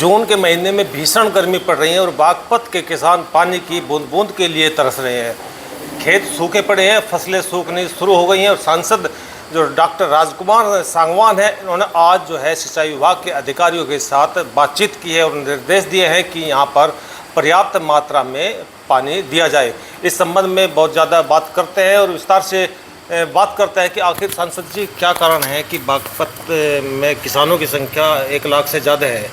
जून के महीने में भीषण गर्मी पड़ रही है और बागपत के किसान पानी की बूंद बूंद के लिए तरस रहे हैं। खेत सूखे पड़े हैं, फसलें सूखनी शुरू हो गई हैं और सांसद जो डॉक्टर राजकुमार सांगवान है, इन्होंने आज जो है सिंचाई विभाग के अधिकारियों के साथ बातचीत की है और निर्देश दिए हैं कि यहाँ पर पर्याप्त मात्रा में पानी दिया जाए। इस संबंध में बहुत ज़्यादा बात करते हैं और विस्तार से बात करते हैं कि आखिर सांसद जी क्या कारण है कि बागपत में किसानों की संख्या 1 लाख से ज़्यादा है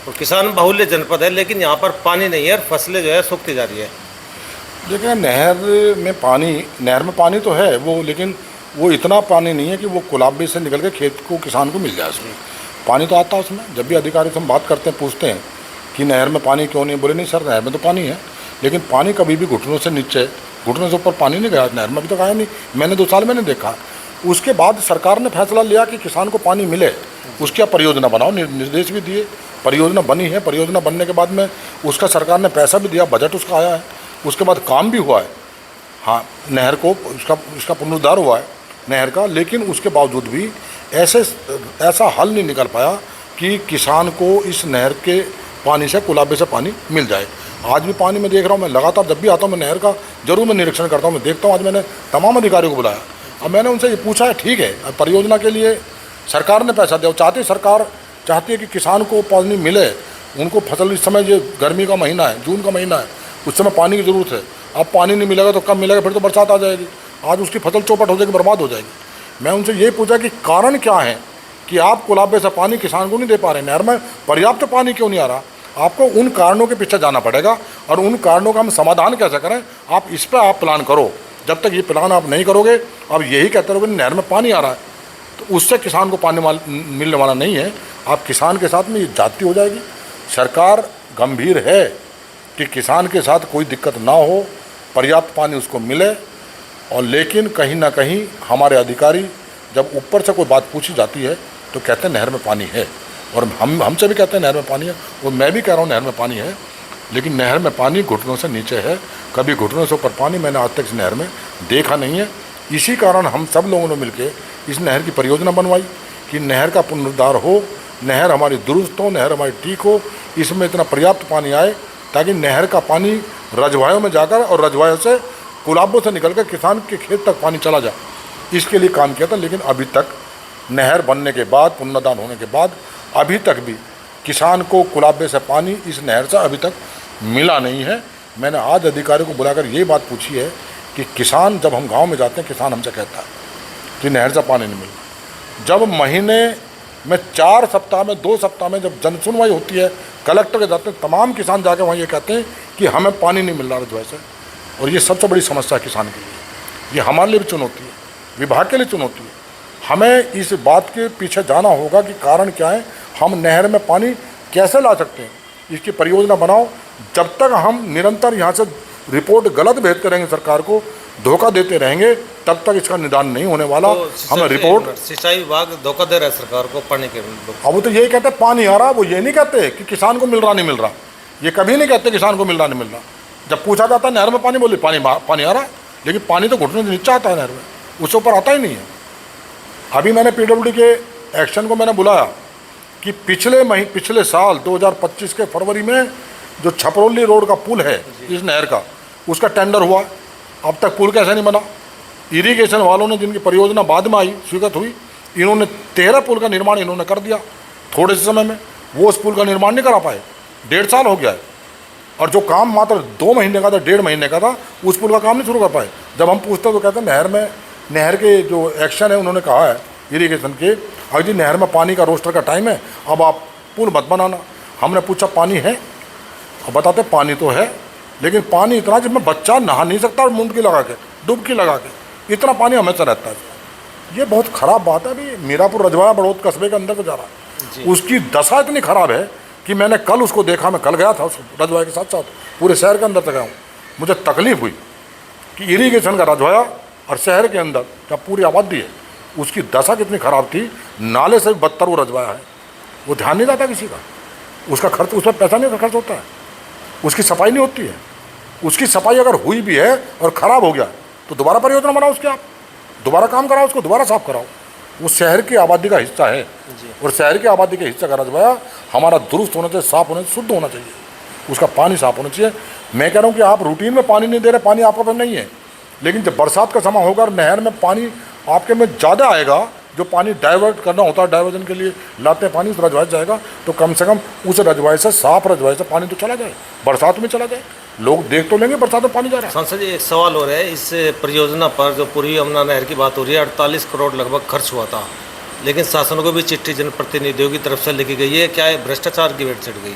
और किसान बाहुल्य जनपद है, लेकिन यहाँ पर पानी नहीं है और फसलें जो है सूखती जा रही है। देखिए, नहर में पानी तो है वो, लेकिन वो इतना पानी नहीं है कि वो कुलाबे से निकल के खेत को किसान को मिल जाए। उसमें पानी तो आता है उसमें। जब भी अधिकारी से हम बात करते हैं, पूछते हैं कि नहर में पानी क्यों नहीं, बोले नहीं सर नहर में तो पानी है, लेकिन पानी कभी भी घुटनों से नीचे, घुटनों से ऊपर पानी नहीं गया नहर में, अभी तक आया नहीं। मैंने 2 साल में नहीं देखा। उसके बाद सरकार ने फैसला लिया कि किसान को पानी मिले, उसकी आप परियोजना बनाओ, निर्देश भी दिए, परियोजना बनी है। परियोजना बनने के बाद में उसका सरकार ने पैसा भी दिया, बजट उसका आया है, उसके बाद काम भी हुआ है। हाँ, नहर को उसका पुनरुद्धार हुआ है नहर का, लेकिन उसके बावजूद भी ऐसा हल नहीं निकल पाया कि किसान को इस नहर के पानी से, कुलाबे से पानी मिल जाए। आज भी पानी में देख रहा हूँ, मैं लगातार जब भी आता हूँ मैं नहर का जरूर मैं निरीक्षण करता हूँ, मैं देखता हूँ। आज मैंने तमाम अधिकारियों को बुलाया, अब मैंने उनसे ये पूछा है, ठीक है परियोजना के लिए सरकार ने पैसा दिया, सरकार चाहती है कि किसान को पानी मिले, उनको फसल इस समय जो गर्मी का महीना है, जून का महीना है, उस समय पानी की ज़रूरत है। अब पानी नहीं मिलेगा तो कब मिलेगा, फिर तो बरसात आ जाएगी, आज उसकी फसल चौपट हो जाएगी, बर्बाद हो जाएगी। मैं उनसे ये पूछा कि कारण क्या है कि आप कुलाबे से पानी किसान को नहीं दे पा रहे, नहर में पर्याप्त पानी क्यों नहीं आ रहा। आपको उन कारणों के पीछे जाना पड़ेगा और उन कारणों का हम समाधान कैसे करें, आप इस पर आप प्लान करो। जब तक ये प्लान आप नहीं करोगे, अब यही कहते रहोगे नहर में पानी आ रहा है, तो उससे किसान को पानी मिलने वाला नहीं है। आप किसान के साथ में ये जाती हो जाएगी। सरकार गंभीर है कि किसान के साथ कोई दिक्कत ना हो, पर्याप्त पानी उसको मिले, और लेकिन कहीं ना कहीं हमारे अधिकारी जब ऊपर से कोई बात पूछी जाती है तो कहते हैं नहर में पानी है, और हमसे भी कहते हैं नहर में पानी है, और मैं भी कह रहा हूँ नहर में पानी है, लेकिन नहर में पानी घुटनों से नीचे है। कभी घुटनों से ऊपर पानी मैंने आज तक इस नहर में देखा नहीं है। इसी कारण हम सब लोगों ने मिलकर इस नहर की परियोजना बनवाई कि नहर का पुनरुद्धार हो, नहर हमारी दुरुस्त हो, नहर हमारी ठीक हो, इसमें इतना पर्याप्त पानी आए ताकि नहर का पानी रजवायों में जाकर और रजवायों से, कुलाबों से निकलकर किसान के खेत तक पानी चला जाए। इसके लिए काम किया था, लेकिन अभी तक नहर बनने के बाद, पुनरुद्धार होने के बाद अभी तक भी किसान को कुलाबे से पानी इस नहर से अभी तक मिला नहीं है। मैंने आज अधिकारियों को बुलाकर ये बात पूछी है कि किसान, जब हम गांव में जाते हैं, किसान हमसे कहता है कि नहर से पानी नहीं मिला। जब महीने में 4 सप्ताह में, 2 सप्ताह में जब जनसुनवाई होती है, कलेक्टर के जाते हैं, तमाम किसान जाकर वहाँ ये कहते हैं कि हमें पानी नहीं मिल रहा रजवाए से। और ये सबसे बड़ी समस्या है किसान के लिए। ये हमारे लिए भी चुनौती है, विभाग के लिए चुनौती है। हमें इस बात के पीछे जाना होगा कि कारण क्या है, हम नहर में पानी कैसे ला सकते हैं, इसकी परियोजना बनाओ। जब तक हम निरंतर यहाँ से रिपोर्ट गलत भेजते रहेंगे, सरकार को धोखा देते रहेंगे, तब तक इसका निदान नहीं होने वाला। तो हमें रिपोर्ट, सिंचाई विभाग धोखा दे रहा है सरकार को पानी के। अब वो तो यही कहते हैं पानी आ रहा, वो ये नहीं कहते कि किसान को मिल रहा नहीं मिल रहा। ये कभी नहीं कहते किसान को मिल रहा नहीं मिल रहा। जब पूछा जाता है नहर में पानी, बोले पानी आ रहा है, लेकिन पानी तो घुटने से नीचे आता है नहर में, उससे ऊपर आता ही नहीं है। अभी मैंने PWD के एक्शन को मैंने बुलाया कि पिछले साल 2025 के फरवरी में जो छपरौली रोड का पुल है इस नहर का, उसका टेंडर हुआ, अब तक पुल कैसे नहीं बना। इरिगेशन वालों ने, जिनकी परियोजना बाद में आई, स्वीकृत हुई, इन्होंने 13 पुल का निर्माण इन्होंने कर दिया थोड़े से समय में। वो उस पुल का निर्माण नहीं करा पाए, 1.5 साल हो गया है, और जो काम मात्र 2 महीने का था, 1.5 महीने का था, उस पुल का काम नहीं शुरू कर पाए। जब हम पूछते तो कहते हैं नहर के जो एक्शन है, उन्होंने कहा है इरिगेशन के, अगर जी नहर में पानी का रोस्टर का टाइम है, अब आप पुल मत बनाना। हमने पूछा पानी है, अब बताते पानी तो है, लेकिन पानी इतना जिसमें बच्चा नहा नहीं सकता, और मुंडकी लगा के, डुबकी लगा के, इतना पानी हमेशा रहता है। ये बहुत ख़राब बात है। अभी मीरापुर रजवाया बड़ौद कस्बे के अंदर को जा रहा है, उसकी दशा इतनी ख़राब है कि मैंने कल उसको देखा, मैं कल गया था उस रजवाया के साथ साथ, पूरे शहर के अंदर तक गया हूँ। मुझे तकलीफ़ हुई कि इरीगेशन का रजवाया और शहर के अंदर जब पूरी आबादी है, उसकी दशा कितनी ख़राब थी। नाले से भी बदतर वो रजवाया है, वो ध्यान नहीं जाता किसी का, उसका खर्च, उसमें पैसा नहीं खर्च होता है, उसकी सफाई नहीं होती है। उसकी सफाई अगर हुई भी है और ख़राब हो गया तो दोबारा परियोजना बनाओ उसके, आप दोबारा काम कराओ, उसको दोबारा साफ कराओ। वो शहर की आबादी का हिस्सा है, और शहर की आबादी के हिस्से का रजवाया हमारा दुरुस्त होना चाहिए, साफ होना चाहिए, शुद्ध होना चाहिए, उसका पानी साफ होना चाहिए। मैं कह रहा हूँ कि आप रूटीन में पानी नहीं दे रहे, पानी आपका पास नहीं है, लेकिन जब बरसात का समय होगा और नहर में पानी आपके में ज़्यादा आएगा, जो पानी डाइवर्ट करना होता है, डाइवर्जन के लिए लाते हैं पानी, उस रजवाए जाएगा, तो कम से कम उस रजवाए से, साफ रजवाए से पानी तो चला जाए, बरसात में चला जाए, लोग देख तो लेंगे बरसात में पानी जा रहा है। सांसद जी, एक सवाल हो रहा है, इस परियोजना पर जो पूर्वी यमुना नहर की बात हो रही है, 48 करोड़ लगभग खर्च हुआ था, लेकिन शासन को भी चिट्ठी जनप्रतिनिधियों की तरफ से लिखी गई है, क्या है भ्रष्टाचार की वेट चढ़ गई?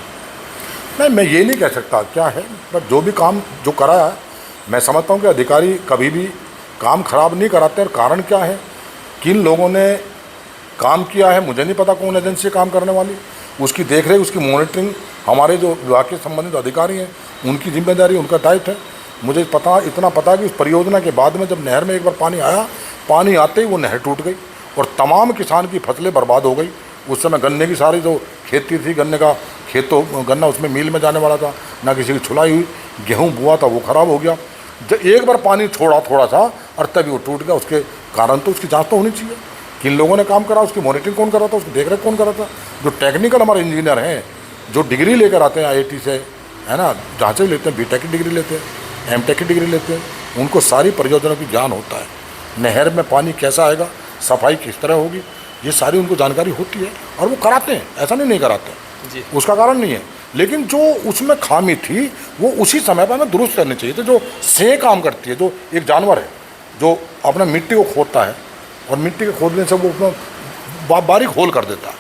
नहीं, मैं ये नहीं कह सकता क्या है, पर जो भी काम जो करा है, मैं समझता हूँ कि अधिकारी कभी भी काम खराब नहीं कराते। और कारण क्या है, किन लोगों ने काम किया है, मुझे नहीं पता कौन एजेंसी काम करने वाली, उसकी देखरेख, उसकी मॉनिटरिंग हमारे जो विभाग के संबंधित अधिकारी हैं, उनकी जिम्मेदारी, उनका दायित्व है। मुझे इतना पता कि उस परियोजना के बाद में जब नहर में एक बार पानी आया, पानी आते ही वो नहर टूट गई और तमाम किसान की फसलें बर्बाद हो गई। उस समय गन्ने की सारी जो खेती थी, गन्ने का खेत तो गन्ना उसमें मिल में जाने वाला था, ना किसी की छुलाई हुई, गेहूँ बुआ था वो ख़राब हो गया। जब एक बार पानी छोड़ा थोड़ा सा और तभी वो टूट गया, उसके कारण तो उसकी जांच तो होनी चाहिए, किन लोगों ने काम करा, उसकी मॉनिटरिंग कौन कर रहा था, उसकी देखरेख कौन कर रहा था। जो टेक्निकल हमारे इंजीनियर हैं, जो डिग्री लेकर आते हैं IIT से, है ना, जहाँ से भी लेते हैं, BTech की डिग्री लेते हैं, MTech की डिग्री लेते हैं, उनको सारी परियोजनाओं की ज्ञान होता है, नहर में पानी कैसा आएगा, सफाई किस तरह होगी, ये सारी उनको जानकारी होती है, और वो कराते हैं, ऐसा नहीं कराते जी। उसका कारण नहीं है। लेकिन जो उसमें खामी थी वो उसी समय पर हमें दुरुस्त करनी चाहिए। तो जो से काम करती है, जो एक जानवर है जो अपना मिट्टी को खोदता है और मिट्टी के खोदने से वो उसमें बारीक होल कर देता है,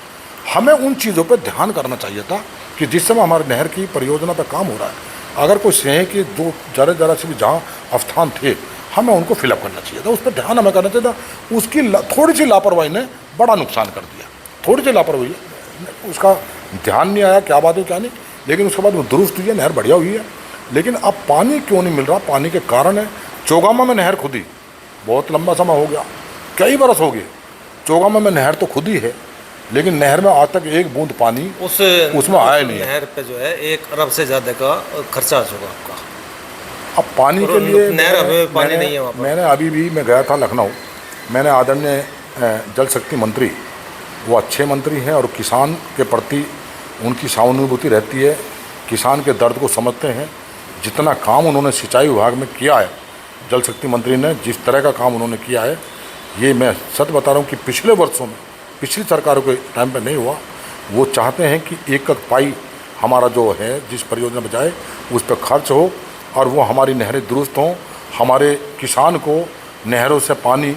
हमें उन चीज़ों पर ध्यान करना चाहिए था कि जिस समय हमारे नहर की परियोजना पर काम हो रहा है, अगर कोई सेह के जो जरा से भी जहाँ स्थान थे, हमें उनको फिलअप करना चाहिए था, उस पर ध्यान हमें करना चाहिए था। उसकी थोड़ी सी लापरवाही ने बड़ा नुकसान कर दिया, थोड़ी सी लापरवाही, उसका ध्यान नहीं आया, क्या बात है क्या नहीं, लेकिन उसके बाद वो दुरुस्त हुई है, नहर बढ़िया हुई है। लेकिन अब पानी क्यों नहीं मिल रहा, पानी के कारण है। चौगामा में नहर खुदी बहुत लंबा समय हो गया, कई बरस हो गए, चौगामा में नहर तो खुदी है, लेकिन नहर में आज तक एक बूंद पानी उसमें आया नहीं है। नहर पे जो है 1 अरब से ज़्यादा का खर्चा आ चुका आपका। अब पानी के लिए नहर में पानी नहीं है वहाँ पर। मैंने अभी भी मैं गया था लखनऊ, मैंने आदरणीय जल शक्ति मंत्री, वो अच्छे मंत्री हैं और किसान के प्रति उनकी सहानुभूति रहती है, किसान के दर्द को समझते हैं। जितना काम उन्होंने सिंचाई विभाग में किया है, जल शक्ति मंत्री ने जिस तरह का काम उन्होंने किया है, ये मैं सच बता रहा हूँ कि पिछले वर्षों में, पिछली सरकारों के टाइम पे नहीं हुआ। वो चाहते हैं कि एक एक पाई हमारा जो है जिस परियोजना में जाए उस पर खर्च हो और वो हमारी नहरें दुरुस्त हों, हमारे किसान को नहरों से पानी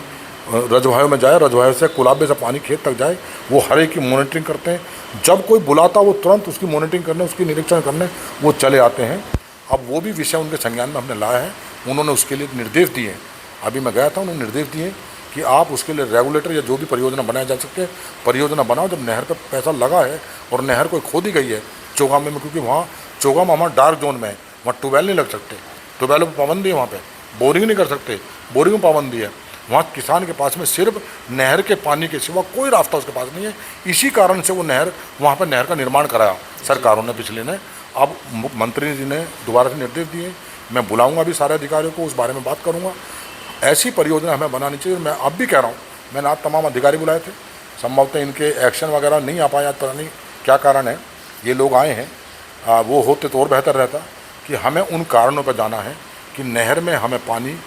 रजवायों में जाए, रजवायों से कुलाबे से पानी खेत तक जाए। वो हर एक की मॉनिटरिंग करते हैं, जब कोई बुलाता वो तुरंत उसकी मॉनिटरिंग करने, उसकी निरीक्षण करने वो चले आते हैं। अब वो भी विषय उनके संज्ञान में हमने लाया है, उन्होंने उसके लिए निर्देश दिए हैं। अभी मैं गया था, उन्होंने निर्देश दिए कि आप उसके लिए रेगुलेटर या जो भी परियोजना बनाया जा सकते हैं, परियोजना बनाओ। जब नहर पर पैसा लगा है और नहर कोई खोदी गई है चौगामे में, क्योंकि वहाँ चौगामा हमारा डार्क जोन में है, वहाँ ट्यूबवेल नहीं लग सकते, ट्यूबवेलों पर पाबंदी है, वहाँ पे बोरिंग नहीं कर सकते, बोरिंग में पाबंदी है। वहाँ किसान के पास में सिर्फ नहर के पानी के सिवा कोई रास्ता उसके पास नहीं है। इसी कारण से वो नहर, वहाँ पर नहर का निर्माण कराया सरकारों ने पिछले ने। अब मंत्री जी ने दोबारा से निर्देश दिए, मैं बुलाऊंगा भी सारे अधिकारियों को, उस बारे में बात करूंगा। ऐसी परियोजना हमें बनानी चाहिए। मैं अब भी कह रहा हूँ, मैंने आज तमाम अधिकारी बुलाए थे, संभवतः इनके एक्शन वगैरह नहीं आ पाया, पता नहीं क्या कारण है, ये लोग आए हैं, वो होते तो और बेहतर रहता कि हमें उन कारणों पर जाना है कि नहर में हमें पानी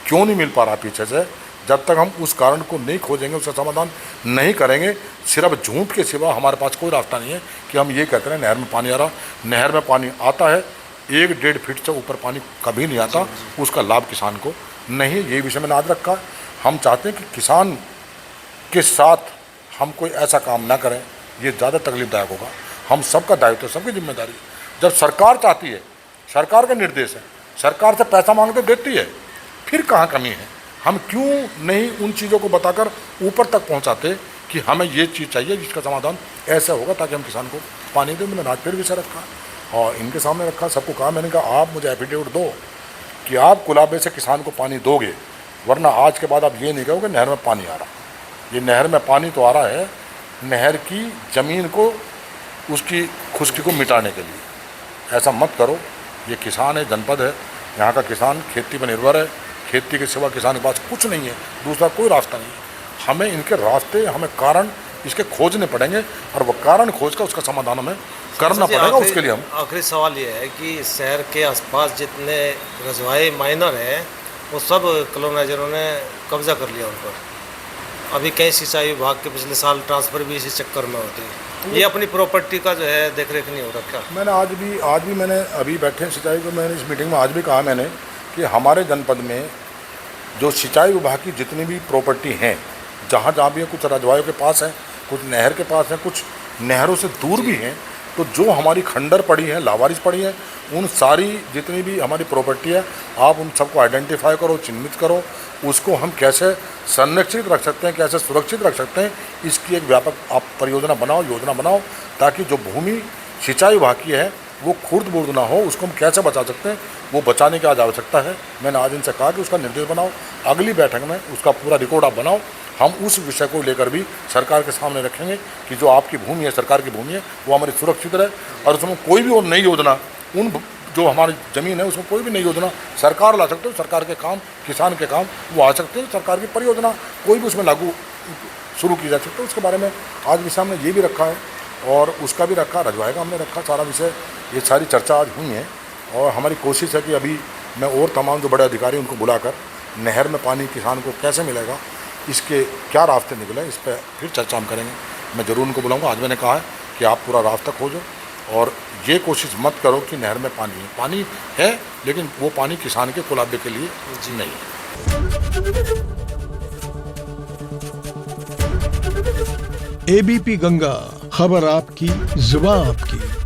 क्यों नहीं मिल पा रहा पीछे से। जब तक हम उस कारण को नहीं खोजेंगे, उसका समाधान नहीं करेंगे, सिर्फ झूठ के सिवा हमारे पास कोई रास्ता नहीं है कि हम ये कहते हैं नहर में पानी आ रहा। नहर में पानी आता है, 1-1.5 फीट से ऊपर पानी कभी नहीं आता, उसका लाभ किसान को नहीं। ये विषय मैंने याद रखा। हम चाहते हैं कि किसान के साथ हम कोई ऐसा काम ना करें, ये ज़्यादा तकलीफदायक होगा। हम सबका दायित्व, सबकी जिम्मेदारी। जब सरकार चाहती है, सरकार का निर्देश है, सरकार से पैसा मांगते देती है, फिर कहाँ कमी है? हम क्यों नहीं उन चीज़ों को बताकर ऊपर तक पहुंचाते कि हमें ये चीज़ चाहिए जिसका समाधान ऐसा होगा ताकि हम किसान को पानी दें। मैंने आज फिर विषय रखा और इनके सामने रखा, सबको कहा, मैंने कहा आप मुझे एफिडेविट दो कि आप कुलाबे से किसान को पानी दोगे, वरना आज के बाद आप ये नहीं कहोगे नहर में पानी आ रहा। ये नहर में पानी तो आ रहा है नहर की ज़मीन को, उसकी खुश्की को मिटाने के लिए। ऐसा मत करो। ये किसान है, जनपद है, यहाँ का किसान खेती पर निर्भर है, खेती के सिवा किसान के पास कुछ नहीं है, दूसरा कोई रास्ता नहीं है। हमें इनके रास्ते, हमें कारण इसके खोजने पड़ेंगे और वो कारण खोज कर उसका समाधान हमें करना पड़ेगा। उसके लिए हम आखिरी सवाल ये है कि शहर के आसपास जितने रजवाए माइनर हैं वो सब कॉलोनाइजरों ने कब्जा कर लिया उन पर। अभी कई सिंचाई विभाग के पिछले साल ट्रांसफ़र भी इसी चक्कर में होते हैं। ये अपनी प्रॉपर्टी का जो है देख रेख नहीं हो रखा। मैंने आज भी मैंने अभी बैठे सिंचाई को, मैंने इस मीटिंग में आज भी कहा मैंने कि हमारे जनपद में जो सिंचाई विभाग की जितनी भी प्रॉपर्टी हैं, जहाँ जहाँ भी है, कुछ रजवायों के पास है, कुछ नहर के पास है, कुछ नहरों से दूर भी हैं, तो जो हमारी खंडर पड़ी है, लावारिस पड़ी है, उन सारी जितनी भी हमारी प्रॉपर्टी है, आप उन सबको आइडेंटिफाई करो, चिन्हित करो, उसको हम कैसे संरक्षित रख सकते हैं, कैसे सुरक्षित रख सकते हैं, इसकी एक व्यापक आप परियोजना बनाओ, योजना बनाओ, ताकि जो भूमि सिंचाई विभाग की है वो खुर्द बुर्द ना हो, उसको हम कैसे बचा सकते हैं, वो बचाने की आज आवश्यकता है। मैंने आज इनसे कहा कि उसका निर्देश बनाओ, अगली बैठक में उसका पूरा रिकॉर्ड आप बनाओ, हम उस विषय को लेकर भी सरकार के सामने रखेंगे कि जो आपकी भूमि है, सरकार की भूमि है, वो हमारी सुरक्षित रहे और उसमें कोई भी और नई योजना, उन जो हमारी ज़मीन है उसमें कोई भी नई योजना सरकार ला सकते हो, सरकार के काम, किसान के काम वो आ सकते हैं, सरकार की परियोजना कोई भी उसमें लागू शुरू की जा सकती है। उसके बारे में आज विषय हमने ये भी रखा है और उसका भी रखा, रजवाए का हमने रखा, सारा विषय, ये सारी चर्चा आज हुई है और हमारी कोशिश है कि अभी मैं और तमाम जो बड़े अधिकारी उनको बुलाकर नहर में पानी किसान को कैसे मिलेगा, इसके क्या रास्ते निकले, इस पर फिर चर्चा हम करेंगे। मैं ज़रूर उनको बुलाऊंगा। आज मैंने कहा है कि आप पूरा रास्ता खोजो और ये कोशिश मत करो कि नहर में पानी है लेकिन वो पानी किसान के कुलाबे के लिए नहीं है। एबीपी गंगा, खबर आपकी, जुबान आपकी।